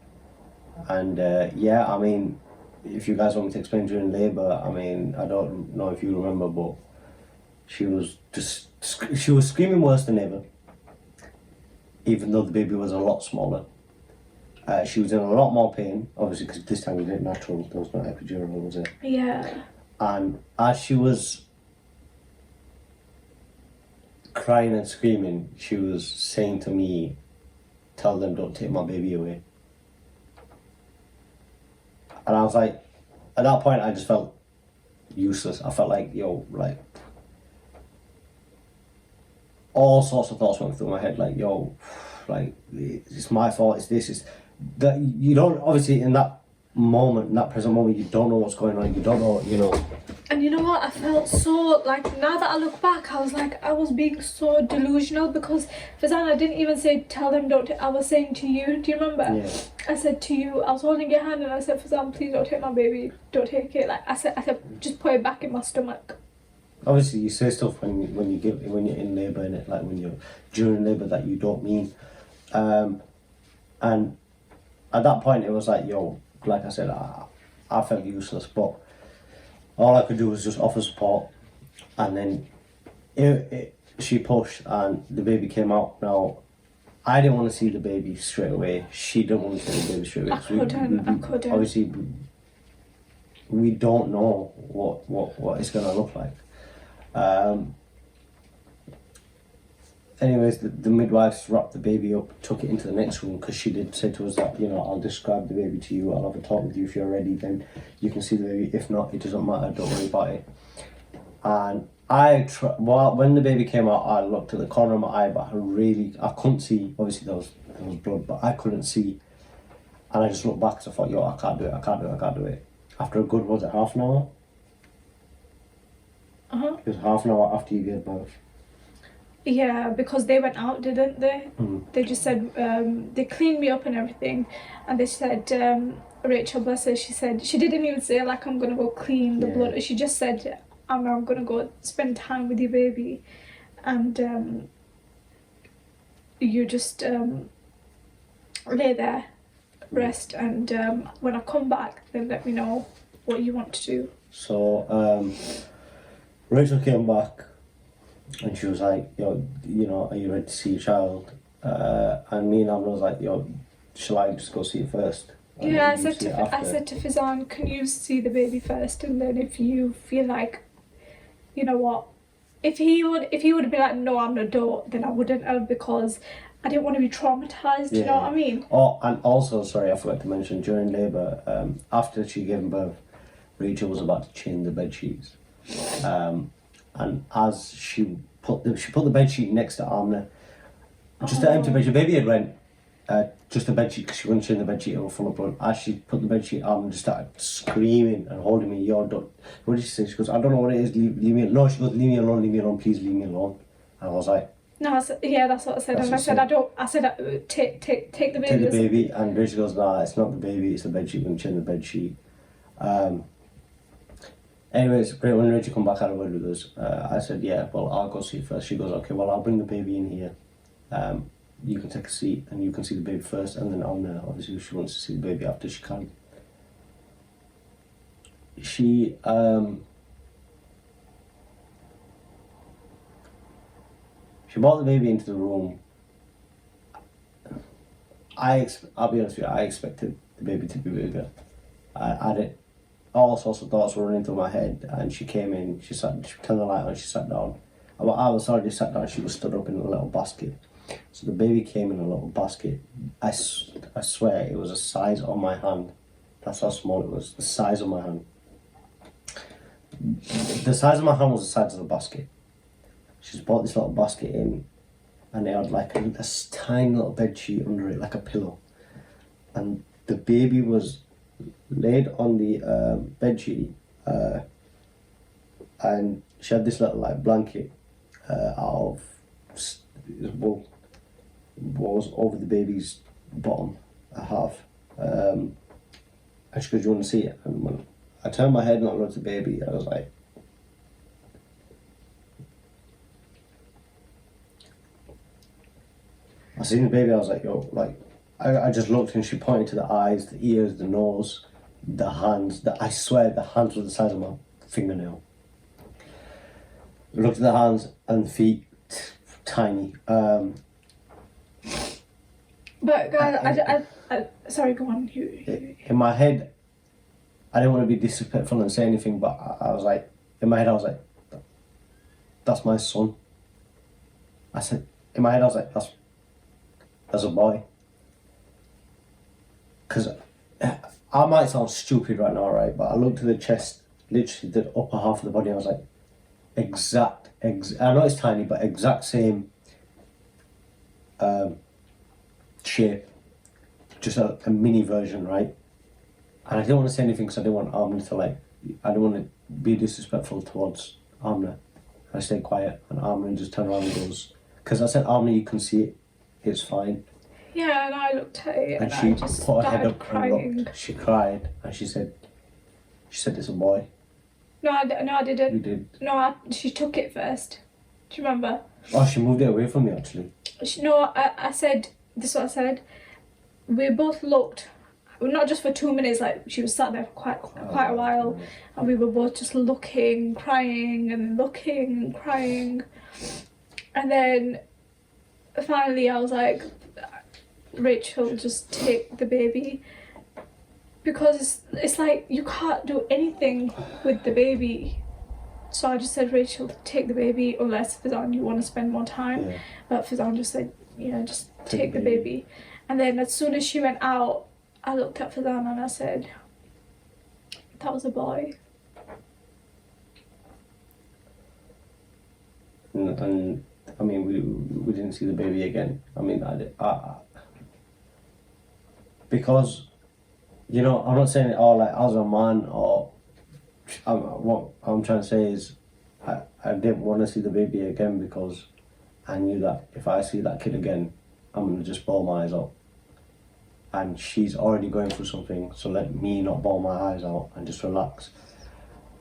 And yeah, I mean, if you guys want me to explain during labour, I mean, I don't know if you remember, but she was screaming worse than ever, even though the baby was a lot smaller. She was in a lot more pain, obviously, because this time we did natural, there was no epidural, was it? Yeah. And as she was crying and screaming, she was saying to me, tell them don't take my baby away. And I was like, at that point I just felt useless. I felt like, yo, like, all sorts of thoughts went through my head, like, yo, like, it's my fault, it's this, it's that. You don't, obviously in that moment, in that present moment, you don't know what's going on, you don't know, you know. And you know what, I felt so, like, now that I look back, I was like, I was being so delusional, because Faizaan, I didn't even say tell them don't I was saying to you, do you remember? Yeah. I said to you, I was holding your hand and I said, Faizaan, please don't take my baby, don't take it. Like I said just put it back in my stomach. Obviously you say stuff when you're in labour, and like when you're during labour that you don't mean. And at that point it was like, yo, like I said, I felt useless, but all I could do was just offer support. And then she pushed and the baby came out. Now, I didn't want to see the baby straight away. She didn't want to see the baby straight away. I couldn't. Obviously, we don't know what it's going to look like. Anyways, the midwives wrapped the baby up, took it into the next room, because she did say to us that, you know, I'll describe the baby to you, I'll have a talk with you. If you're ready, then you can see the baby. If not, it doesn't matter, don't worry about it. And when the baby came out, I looked at the corner of my eye, but I couldn't see. Obviously there was blood, but I couldn't see. And I just looked back, because I thought, yo, I can't do it. After a good, was it half an hour? It was half an hour after you gave birth. Yeah, because they went out, didn't they? They just said, they cleaned me up and everything, and they said, Rachel, bless her, she said, she didn't even say like, I'm gonna go clean the blood. She just said, I'm gonna go spend time with your baby, and you just lay there, rest, and when I come back, then let me know what you want to do. So Rachel came back and she was like, yo, you know, are you ready to see your child? And me and Amna was like, yo, shall I just go see it first? Yeah, I said to Faizaan, can you see the baby first, and then if you feel like, you know what, if he would be like, no, I'm not, don't, then I wouldn't have, because I didn't want to be traumatized. You know what I mean? Oh, and also, sorry, I forgot to mention, during labour, after she gave birth, Rachel was about to change the bed sheets, and as she put the bed sheet next to Amna, just an empty bed sheet. Baby had went. Just a bed sheet, because she wouldn't change the bed sheet, it was full of blood. As she put the bed sheet on, just started screaming and holding me. Yo, don't. What did she say? She goes, I don't know what it is. Leave me alone. No, she goes, leave me alone, please leave me alone. And I was like, no, yeah, that's what I said. And I said, take the baby. Take the baby. And Rachel goes, nah, it's not the baby, it's the bed sheet. We're going to change the bed sheet. Anyways, when Rachel come back had a word with us, I said, yeah, well, I'll go see it first. She goes, okay, well, I'll bring the baby in here. You can take a seat and you can see the baby first, and then Amna, obviously, if she wants to see the baby after, she can. She brought the baby into the room. I'll be honest with you, I expected the baby to be bigger. all sorts of thoughts were running through my head, and she came in, she turned the light on, she sat down. Well, I was already sat down, she was stood up in a little basket. So the baby came in a little basket. I swear it was the size of my hand. That's how small it was, the size of my hand. The size of my hand was the size of the basket. She's brought this little basket in, and it had like a tiny little bed sheet under it, like a pillow. And the baby was laid on the bed sheet, and she had this little like blanket out of what was over the baby's bottom half. And she goes, "Do you want to see it?" And when I turned my head and I looked at the baby, I was like, I seen the baby, I was like, yo, like, I just looked and she pointed to the eyes, the ears, the nose, the hands. I swear the hands were the size of my fingernail. I looked at the hands and the feet, tiny. But guys, I sorry, go on. In my head, I didn't want to be disrespectful and say anything, but I was like, in my head, I was like, that's my son. I said, in my head, I was like, that's a boy. Because I might sound stupid right now, right? But I looked at the chest, literally the upper half of the body, and I was like, exact, I know it's tiny, but exact same shape. Just a mini version, right? And I didn't want to say anything because I didn't want Amna to I didn't want to be disrespectful towards Amna. I stayed quiet, and Amna just turned around and goes, because I said, Amna, you can see it, it's fine. Yeah, and I looked at it And and she I just put her head started up crying. and looked. She cried, and she said it's a boy. No, I didn't. You did. No, she took it first. Do you remember? Oh, she moved it away from me, actually. I said, this is what I said. We both looked, not just for 2 minutes, like she was sat there for quite a while, and we were both just looking, crying, and looking and crying. And then finally I was like, Rachel, just take the baby, because it's like you can't do anything with the baby. So I just said, Rachel, take the baby, unless Faizaan, you want to spend more time. Yeah. But Faizaan just said, just take the baby. And then as soon as she went out, I looked at Faizaan and I said, that was a boy. And I mean, we didn't see the baby again. I mean, because, I'm not saying it all like as a man, or what I'm trying to say is I didn't want to see the baby again, because I knew that if I see that kid again, I'm going to just bawl my eyes out. And she's already going through something, so let me not bawl my eyes out and just relax.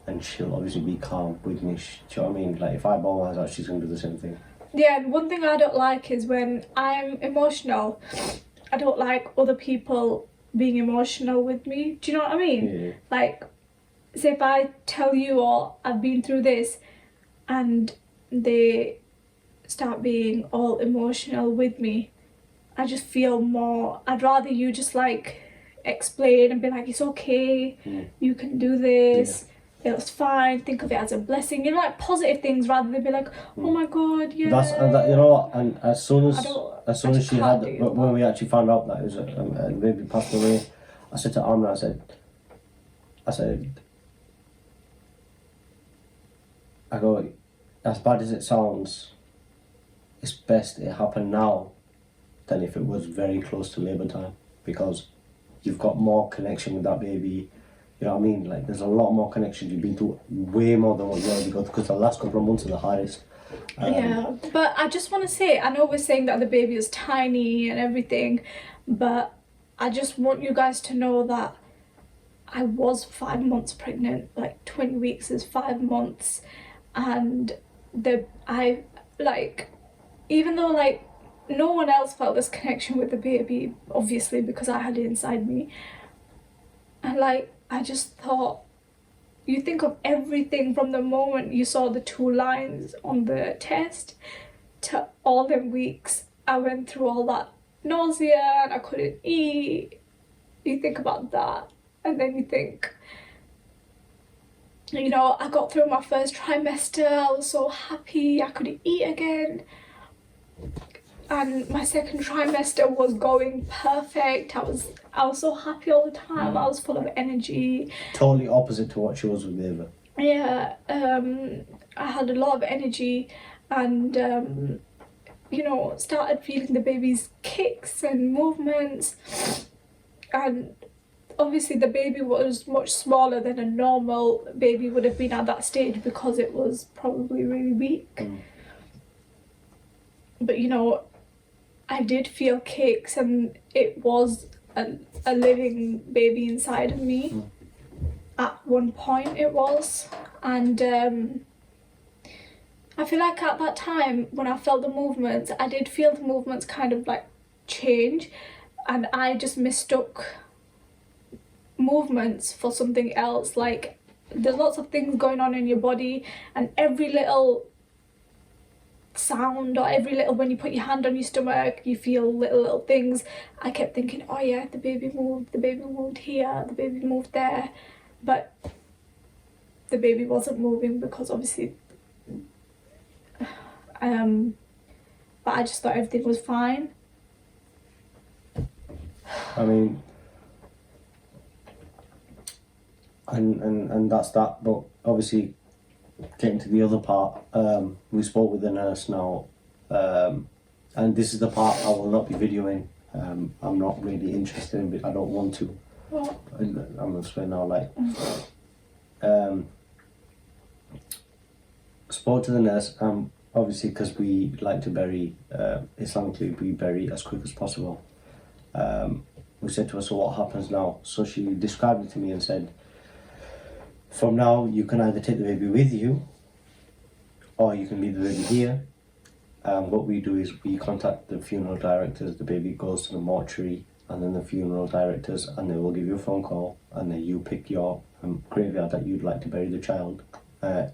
And she'll obviously be calm with me. Do you know what I mean? Like, if I bawl my eyes out, she's going to do the same thing. Yeah, and one thing I don't like is when I'm emotional, I don't like other people being emotional with me. Do you know what I mean? Yeah. Like, say if I tell you, or I've been through this, and they start being all emotional with me, I just feel more, I'd rather you just like explain and be like, it's okay, you can do this, it's fine, think of it as a blessing, like positive things, rather than be like, oh my god, yeah. That's and as soon as she had, when we actually found out that it was a baby passed away, I said to Amna, I go, as bad as it sounds, it's best it happened now than if it was very close to labour time, because you've got more connection with that baby. You know what I mean? Like, there's a lot more connection. You've been through way more than what you already got, because the last couple of months are the hardest. Yeah, but I just want to say, I know we're saying that the baby is tiny and everything, but I just want you guys to know that I was 5 months pregnant. Like, 20 weeks is 5 months, and even though like no one else felt this connection with the baby, obviously, because I had it inside me, and like I just thought, you think of everything from the moment you saw the 2 lines on the test to all them weeks I went through all that nausea and I couldn't eat. You think about that, and then you think you know, I got through my first trimester. I was so happy I could eat again. And my second trimester was going perfect. I was so happy all the time. I was full of energy. Totally opposite to what she was with Ava. Yeah, I had a lot of energy, and you know, started feeling the baby's kicks and movements. And obviously the baby was much smaller than a normal baby would have been at that stage because it was probably really weak. But you know, I did feel kicks, and it was a living baby inside of me. At one point it was, and I feel like at that time when I felt the movements, I did feel the movements kind of like change, and I just mistook movements for something else. Like, there's lots of things going on in your body, and every little sound, or every little, when you put your hand on your stomach, you feel little things. I kept thinking, oh yeah, the baby moved here, the baby moved there, but the baby wasn't moving because obviously but I just thought everything was fine. I mean, and that's that. But obviously, getting to the other part, we spoke with the nurse now, and this is the part I will not be videoing. I'm not really interested in it. I don't want to. What? I'm gonna swear now. Like, spoke to the nurse. Obviously, because we like to bury, Islamically, we bury as quick as possible. We said to her, so what happens now? So she described it to me and said, from now, you can either take the baby with you, or you can leave the baby here. What we do is we contact the funeral directors, the baby goes to the mortuary, and then the funeral directors, and they will give you a phone call, and then you pick your graveyard that you'd like to bury the child.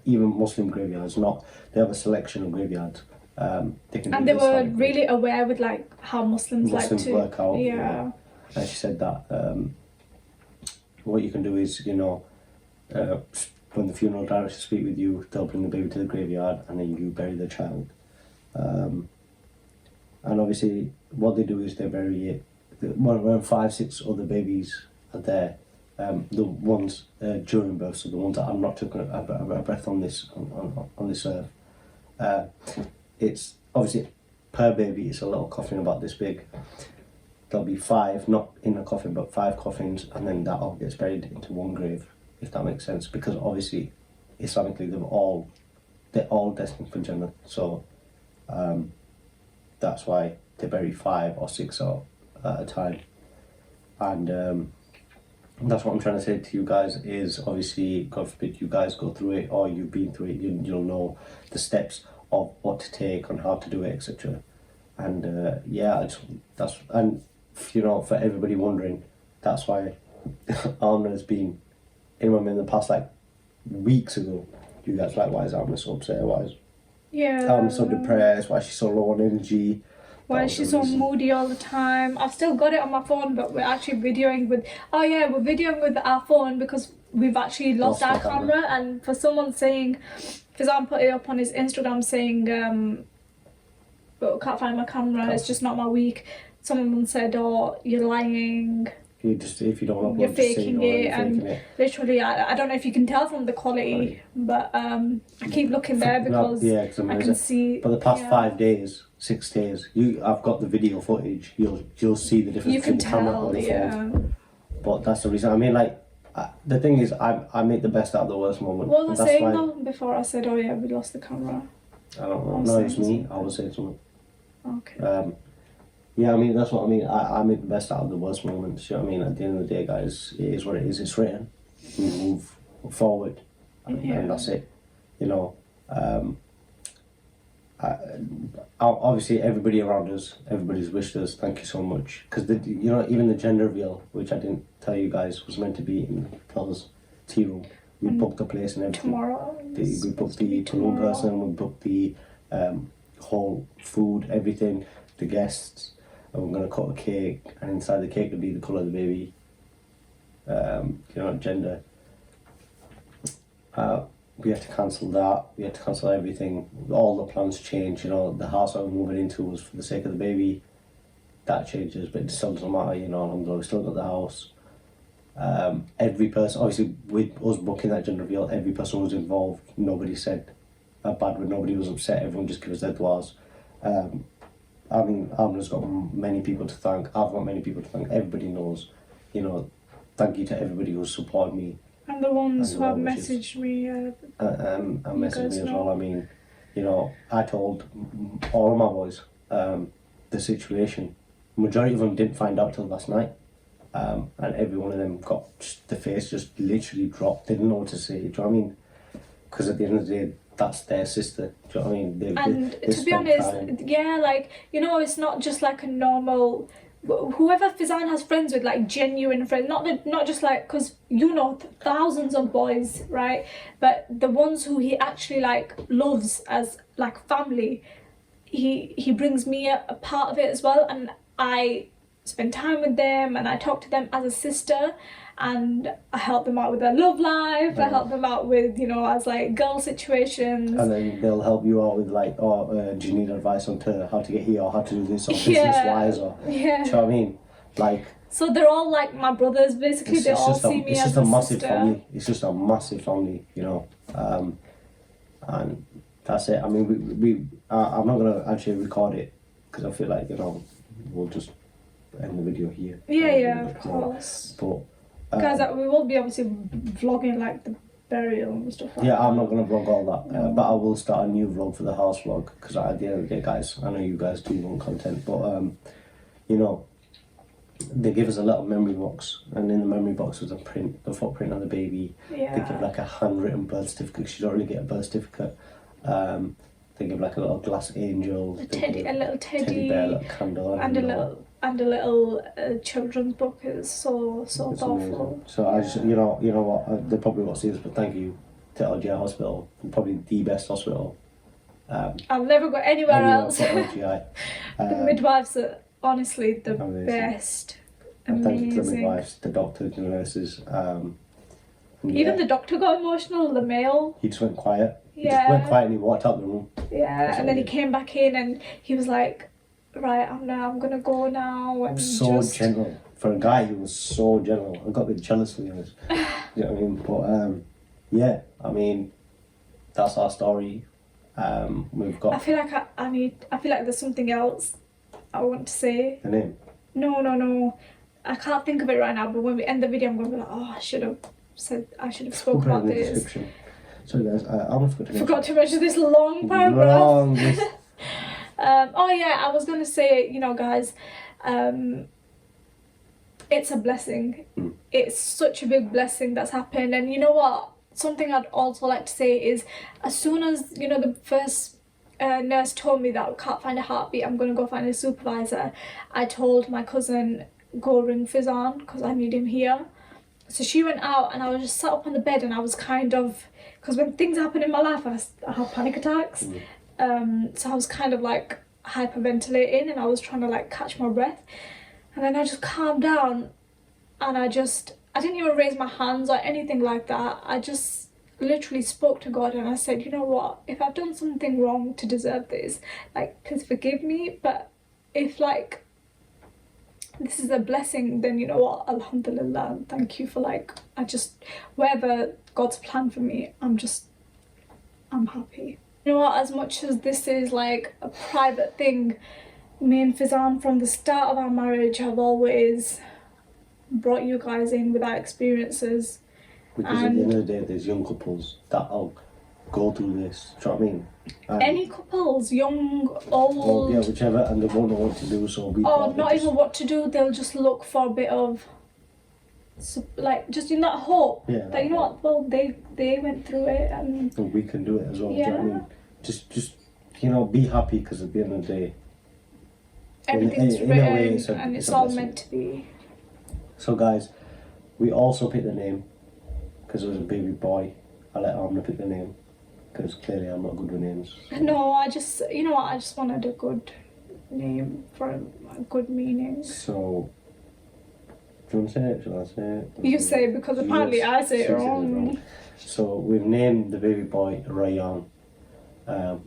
Even Muslim graveyards, they have a selection of graveyards. They were really aware with like how Muslims like to work out. Yeah. And she said that what you can do is, you know, when the funeral directors speak with you, they'll bring the baby to the graveyard and then you bury the child. And obviously, what they do is they bury it. Around 5-6 other babies are there. The ones during birth, so the ones that I'm not taking a breath on this earth. It's obviously per baby, it's a little coffin about this big. There'll be 5, not in a coffin, but 5 coffins, and then that all gets buried into one grave, if that makes sense. Because obviously, Islamically, they're all destined for Jannah. So that's why they bury 5 or 6 at a time. And that's what I'm trying to say to you guys is, obviously, God forbid you guys go through it or you've been through it, you'll know the steps of what to take, on how to do it, etc. And and you know, for everybody wondering, that's why Amna has been in my mind in the past, like weeks ago. You guys like, why is Amna so upset? Why is Amna so depressed? Why is she so low on energy? Why is she so moody all the time? I've still got it on my phone, but we're actually videoing with... Oh yeah, we're videoing with our phone because we've actually lost our camera. And for someone saying... Faizaan put it up on his Instagram saying, can't find my camera, it's just not my week. Someone said, oh, you're lying. If you don't upload, you're faking it, and literally, I don't know if you can tell from the quality, but I keep looking there because I can see. For the past 5 days, 6 days, I've got the video footage. You'll see the difference between the camera and the phone. But that's the reason. I mean, like, the thing is, I make the best out of the worst moment. What was I saying though before I said, oh yeah, we lost the camera? I don't know. No, it's me. I was saying something. Okay. Yeah, I mean, that's what I mean. I make the best out of the worst moments. You know what I mean? At the end of the day, guys, it is what it is. It's written. We move forward, and that's it. You know, obviously, everybody around us, everybody's wished us thank you so much. Because, you know, even the gender reveal, which I didn't tell you guys, was meant to be in Phil's tea room. We booked the place and everything. Tomorrow. We booked the balloon person, we booked the whole food, everything, the guests. And we're going to cut a cake, and inside the cake will be the colour of the baby, you know, gender. we had to cancel that. We had to cancel everything. All the plans changed. You know, the house I was moving into was for the sake of the baby. That changes, but it still doesn't matter. You know, alhamdulillah, we still got the house. Every person, obviously, with us booking that gender reveal, every person was involved. Nobody said a bad word. Nobody was upset. Everyone just gave us their duas. I mean, Amna's got many people to thank. I've got many people to thank. Everybody knows. You know, thank you to everybody who's supported me. And the ones And who have well messaged me. and messaged me as know. well. I mean, you know, I told all of my boys the situation. Majority of them didn't find out till last night, and every one of them got the face just literally dropped. They didn't know what to say. Do you know what I mean? Because at the end of the day, that's their sister. Do you know what I mean? They To be honest, yeah, like, you know, it's not just like a normal. Whoever Faizaan has friends with, like genuine friends, not just like, because you know thousands of boys, right? But the ones who he actually like loves as like family, he brings me a part of it as well, and I spend time with them and I talk to them as a sister, and I help them out with their love life. I help them out with, you know, as like girl situations. And then they'll help you out with like, do you need advice on how to get here or how to do this or business wise or do you know what I mean? Like. So they're all like my brothers basically. They all see me as a massive sister. family. It's just a massive family, you know. And that's it. I mean, I'm not gonna actually record it because I feel like, you know, we'll just end the video here. Yeah, of course. But guys, we will be obviously vlogging like the burial and stuff like that. Yeah, I'm not going to vlog all that, but I will start a new vlog for the house vlog, because at the end of the day, guys, I know you guys do want content, but, you know, they give us a little memory box, and in the memory box was the footprint of the baby. Yeah. They give like a handwritten birth certificate, because you don't really get a birth certificate. They give like a little glass angel. A little teddy bear, a little candle. And a little children's book. Is so thoughtful. Amazing. So I just, you know what, they probably won't see this, but thank you to LGI Hospital, probably the best hospital. I've never got anywhere else. But LGI. The midwives are honestly the amazing. Best. And thank you to the Amazing. midwives, the doctors, the nurses. Even the doctor got emotional, the male. He just went quiet. He Yeah. just went quiet and he walked out the room. Yeah, That's and then he amazing. came back in and he was like, right, I'm gonna go now. And So just... gentle. For a guy, he was so gentle. I got a bit jealous, to be honest. You know what I mean? But, yeah, I mean, that's our story. We've got... I feel like I feel like there's something else I want to say. The name? No. I can't think of it right now, but when we end the video, I'm gonna be like, oh, I should have spoke We'll put it about in the this. description. Sorry guys, I almost Forgot to mention this long paragraph. Long list. Oh yeah, I was gonna say, you know, guys, it's a blessing. It's such a big blessing that's happened, and you know what? Something I'd also like to say is, as soon as, you know, the first nurse told me that I can't find a heartbeat, I'm gonna go find a supervisor, I told my cousin, go ring Faizaan because I need him here. So she went out and I was just sat up on the bed and I was kind of, because when things happen in my life I have panic attacks. So I was kind of like hyperventilating and I was trying to like catch my breath, and then I just calmed down and I didn't even raise my hands or anything like that. I just literally spoke to God and I said, you know what, if I've done something wrong to deserve this, like, please forgive me, but if like this is a blessing, then you know what, alhamdulillah, thank you for like, wherever God's plan for me, I'm happy. You know what, as much as this is like a private thing, me and Faizaan from the start of our marriage have always brought you guys in with our experiences. Because at the end of the day, there's young couples that'll go through this, do you know what I mean? Any couples, young, old, yeah, whichever, and they won't know what to do, so we or not even what to do, they'll just look for a bit of, like, just in that hope that, you know what, well, they went through it and we can do it as well. Yeah. Do you know what I mean? Just you know, be happy, because at the end of the day, everything's in a way, written and it's it's a all blessing. meant to be. So guys, we also picked the name because it was a baby boy. I let Amna pick the name because clearly I'm not good with names. No, you know what, I just wanted a good name for a good meaning. So Do you want to say it? Shall I say it? You say it because apparently Yes, I say she it says wrong. So we've named the baby boy Rayyan. Rayyan.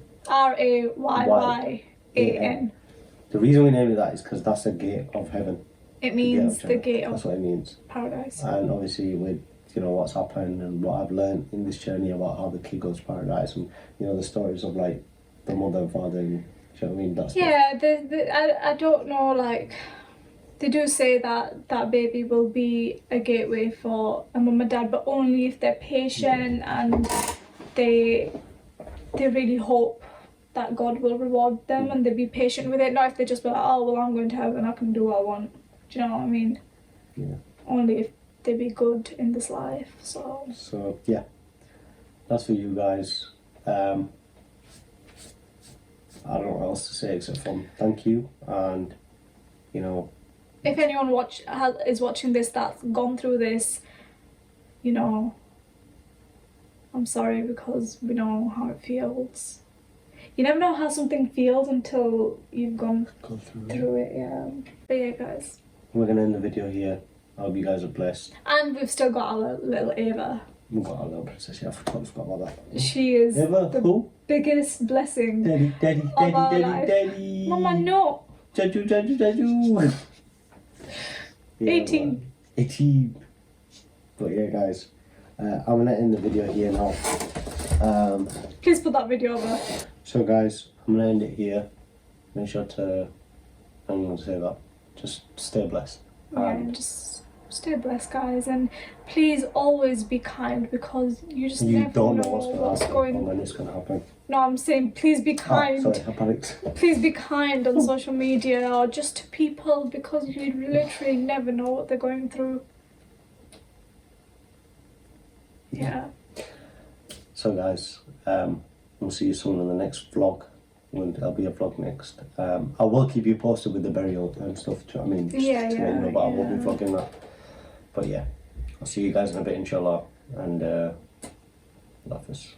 The reason we named it that is because that's the gate of heaven. It means the gate That's of what it means. paradise. And obviously with what's happened and what I've learned in this journey about how the kid goes to paradise and the stories of like the mother and father and, do you know what I mean? That's I don't know, like, they do say that that baby will be a gateway for a mum and dad, but only if they're patient and they really hope that God will reward them and they be patient with it. Not if they just be like, oh well, I'm going to heaven, I can do what I want. Do you know what I mean? Yeah. Only if they be good in this life. So yeah, that's for you guys. I don't know what else to say except for thank you, and if anyone is watching this that's gone through this, I'm sorry, because we know how it feels. You never know how something feels until you've gone through it. Yeah. But yeah, guys. We're gonna end the video here. I hope you guys are blessed. And we've still got our little Ava. We've got our little princess. Yeah, I forgot about that. She is Ava, the who? biggest blessing. Daddy. Mama, no. Jaju. Yeah, 18. 18. But yeah, guys, I'm gonna end the video here now. Please put that video over. So guys, I'm gonna end it here. Make sure to, I'm gonna say that, just stay blessed. Yeah, just stay blessed, guys, and please always be kind, because you just You never don't know know what's gonna happen or when it's gonna happen. No, I'm saying please be kind. Oh, sorry, I panicked. Please be kind on social media or just to people, because you literally never know what they're going through. Yeah. So guys, we'll see you soon in the next vlog. There'll be a vlog next. I will keep you posted with the burial and stuff. Do you know what I mean? Just to let you know, but I won't be vlogging that. But yeah, I'll see you guys in a bit, inshallah. And love us.